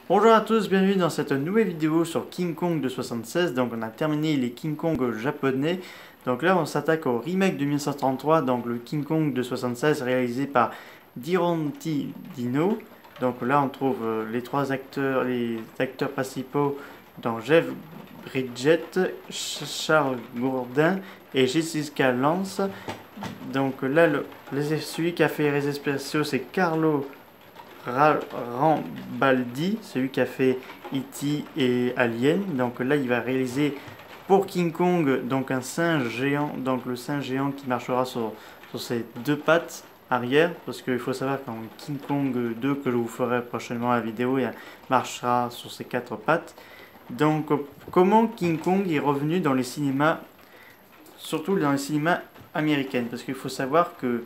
Bonjour à tous, bienvenue dans cette nouvelle vidéo sur King Kong de 76. Donc on a terminé les King Kong japonais. Donc là on s'attaque au remake de 1933, donc le King Kong de 76 réalisé par Hiroki Dino. Donc là on trouve les acteurs principaux dans Jeff Bridges, Charles Gourdin et Jessica Lange. Donc là celui qui a fait les effets spéciaux c'est Carlo Rambaldi, celui qui a fait E.T. et Alien. Donc là, il va réaliser pour King Kong donc un singe géant, donc le singe géant qui marchera sur ses deux pattes arrière, parce qu'il faut savoir qu'en King Kong 2 que je vous ferai prochainement la vidéo, il marchera sur ses quatre pattes. Donc comment King Kong est revenu dans les cinémas, surtout dans les cinémas américains, parce qu'il faut savoir que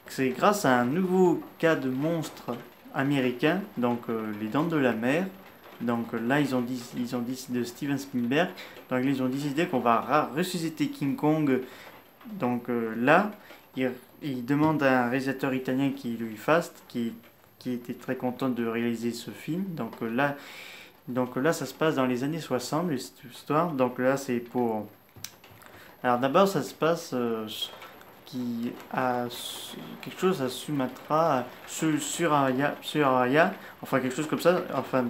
c'est grâce à un nouveau cas de monstre américain, donc les Dents de la Mer. Donc là, ils ont dit de Steven Spielberg. Donc ils ont décidé qu'on va ressusciter King Kong. Donc là, il demande à un réalisateur italien qui lui fasse, qui était très content de réaliser ce film. Donc là, ça se passe dans les années 60, cette histoire. Donc là, c'est pour. Alors d'abord, ça se passe qui a quelque chose à Sumatra, Suraya, enfin quelque chose comme ça, enfin,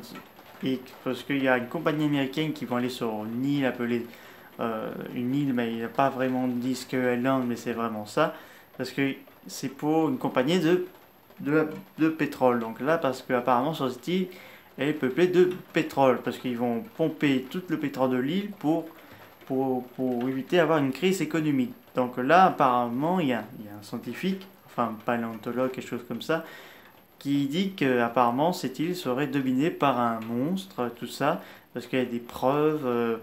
et parce qu'il y a une compagnie américaine qui va aller sur une île appelée une île, mais il n'a pas vraiment dit Skull Island, mais c'est vraiment ça, parce que c'est pour une compagnie de pétrole. Donc là, parce qu'apparemment sur cette île, elle est peuplée de pétrole, parce qu'ils vont pomper tout le pétrole de l'île pour éviter d'avoir une crise économique. Donc là, apparemment, il y a un scientifique, enfin un paléontologue, quelque chose comme ça, qui dit qu'apparemment cette île serait dominée par un monstre, tout ça, parce qu'il y a des preuves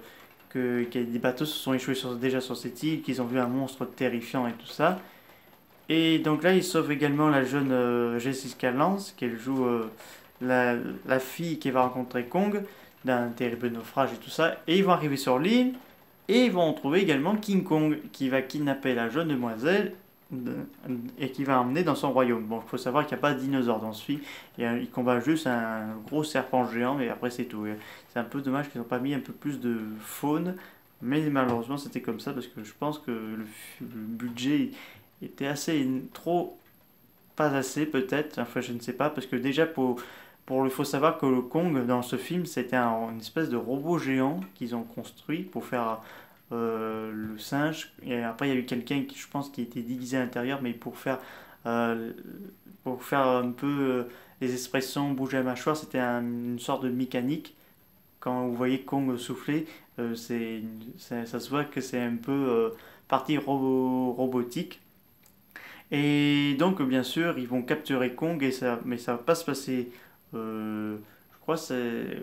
qu'il y a des bateaux se sont échoués déjà sur cette île, qu'ils ont vu un monstre terrifiant et tout ça. Et donc là, il sauve également la jeune Jessica Lange, qu'elle joue la fille qui va rencontrer Kong d'un terrible naufrage et tout ça. Et ils vont arriver sur l'île, et ils vont trouver également King Kong qui va kidnapper la jeune demoiselle et qui va emmener dans son royaume. Bon, il faut savoir qu'il n'y a pas de dinosaures dans ce film. Il combat juste un gros serpent géant et après c'est tout. C'est un peu dommage qu'ils n'ont pas mis un peu plus de faune. Mais malheureusement c'était comme ça parce que je pense que le budget était assez trop, pas assez peut-être. Enfin je ne sais pas parce que déjà il faut savoir que le Kong dans ce film c'était une espèce de robot géant qu'ils ont construit pour faire le singe. Et après, il y a eu quelqu'un qui, je pense, qui était déguisé à l'intérieur, mais euh, pour faire un peu les expressions, bouger la mâchoire, c'était une sorte de mécanique. Quand vous voyez Kong souffler, ça se voit que c'est un peu partie robotique. Et donc, bien sûr, ils vont capturer Kong, mais ça va pas se passer. Je crois que c'est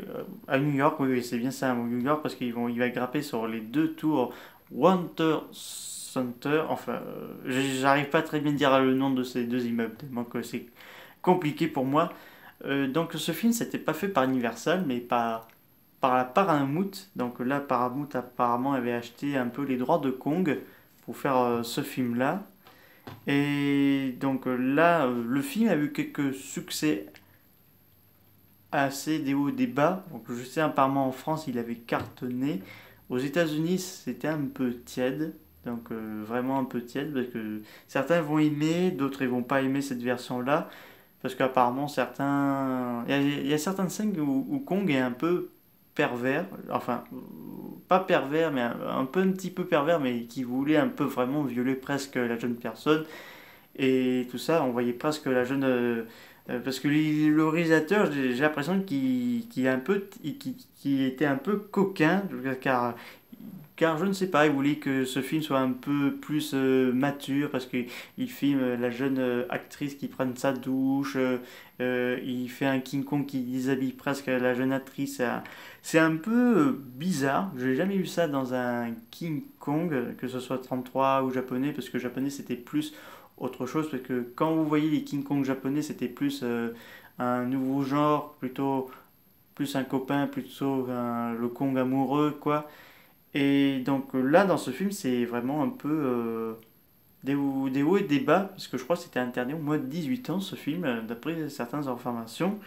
à New York, oui, oui c'est bien ça, à New York, parce il va grimper sur les deux tours Winter Center. Enfin, j'arrive pas très bien à dire le nom de ces deux immeubles, tellement que c'est compliqué pour moi. Donc, ce film, c'était pas fait par Universal, mais par la Paramount. Donc là, Paramount apparemment avait acheté un peu les droits de Kong pour faire ce film-là. Et donc là, le film a eu quelques succès assez des hauts et des bas. Donc je sais apparemment en France il avait cartonné. Aux États-Unis c'était un peu tiède. Donc vraiment un peu tiède parce que certains vont aimer, d'autres ils vont pas aimer cette version-là. Parce qu'apparemment certains. Il y a certaines scènes où Kong est un peu pervers. Enfin, pas pervers, mais un petit peu pervers, mais qui voulait un peu vraiment violer presque la jeune personne. Et tout ça, on voyait presque la jeune. Parce que le réalisateur, j'ai l'impression qu'il était un peu coquin, car je ne sais pas, il voulait que ce film soit un peu plus mature, parce qu'il filme la jeune actrice qui prend sa douche, il fait un King Kong qui déshabille presque la jeune actrice. C'est un peu bizarre, j'ai jamais vu ça dans un King Kong, que ce soit 33 ou japonais, parce que japonais c'était plus autre chose, parce que quand vous voyez les King Kong japonais, c'était plus un nouveau genre, plutôt plus un copain, plutôt le Kong amoureux, quoi. Et donc là, dans ce film, c'est vraiment un peu des hauts et des bas, parce que je crois que c'était interdit au moins de 18 ans, ce film, d'après certaines informations.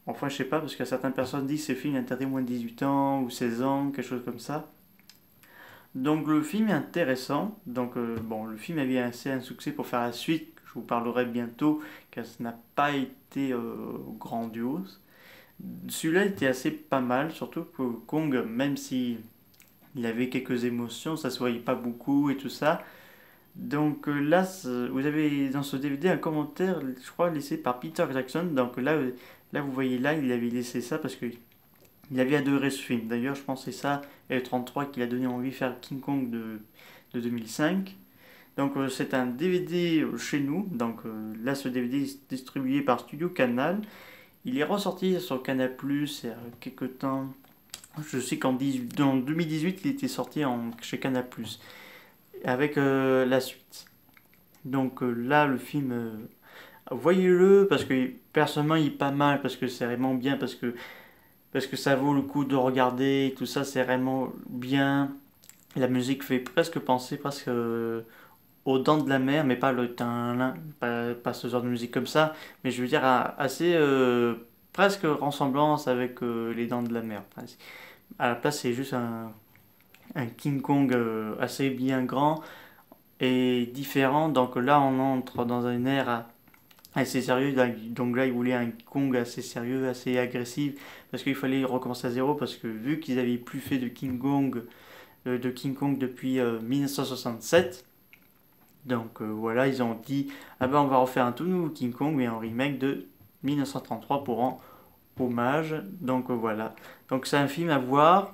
Enfin, je sais pas, parce que certaines personnes disent que ce film est interdit moins de 18 ans ou 16 ans, quelque chose comme ça. Donc le film est intéressant. Donc bon, le film a eu assez un succès pour faire la suite. Je vous parlerai bientôt, car ça n'a pas été grandiose. Celui-là était assez pas mal, surtout que Kong, même si il avait quelques émotions, ça se voyait pas beaucoup et tout ça. Donc là, vous avez dans ce DVD un commentaire, je crois, laissé par Peter Jackson. Donc là vous voyez là, il avait laissé ça parce que il avait adoré ce film. D'ailleurs, je pense que c'est ça, et le 33, qui a donné envie de faire King Kong de 2005. Donc c'est un DVD chez nous. Donc là, ce DVD est distribué par Studio Canal. Il est ressorti sur Canal+, il y a quelques temps. Je sais qu'en 2018, il était sorti chez Canal+, avec la suite. Donc là, le film, voyez-le, parce que personnellement, il est pas mal, parce que c'est vraiment bien, parce que ça vaut le coup de regarder, tout ça, c'est vraiment bien. La musique fait presque penser presque aux Dents de la Mer, mais pas le tin, pas ce genre de musique comme ça, mais je veux dire assez presque ressemblance avec les Dents de la Mer. Presque. À la place, c'est juste un King Kong assez bien grand et différent. Donc là, on entre dans une ère assez sérieux. Donc là, ils voulaient un Kong assez sérieux, assez agressif, parce qu'il fallait recommencer à zéro, parce que vu qu'ils avaient plus fait de King Kong depuis 1967, donc voilà, ils ont dit, ah ben on va refaire un tout nouveau King Kong, mais en remake de 1933 pour rendre hommage. Donc voilà. Donc c'est un film à voir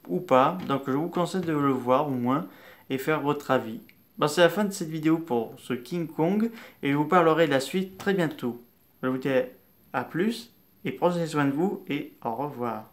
ou pas. Donc je vous conseille de le voir au moins et faire votre avis. Bon, c'est la fin de cette vidéo pour ce King Kong et je vous parlerai de la suite très bientôt. Je vous dis à plus et prenez soin de vous et au revoir.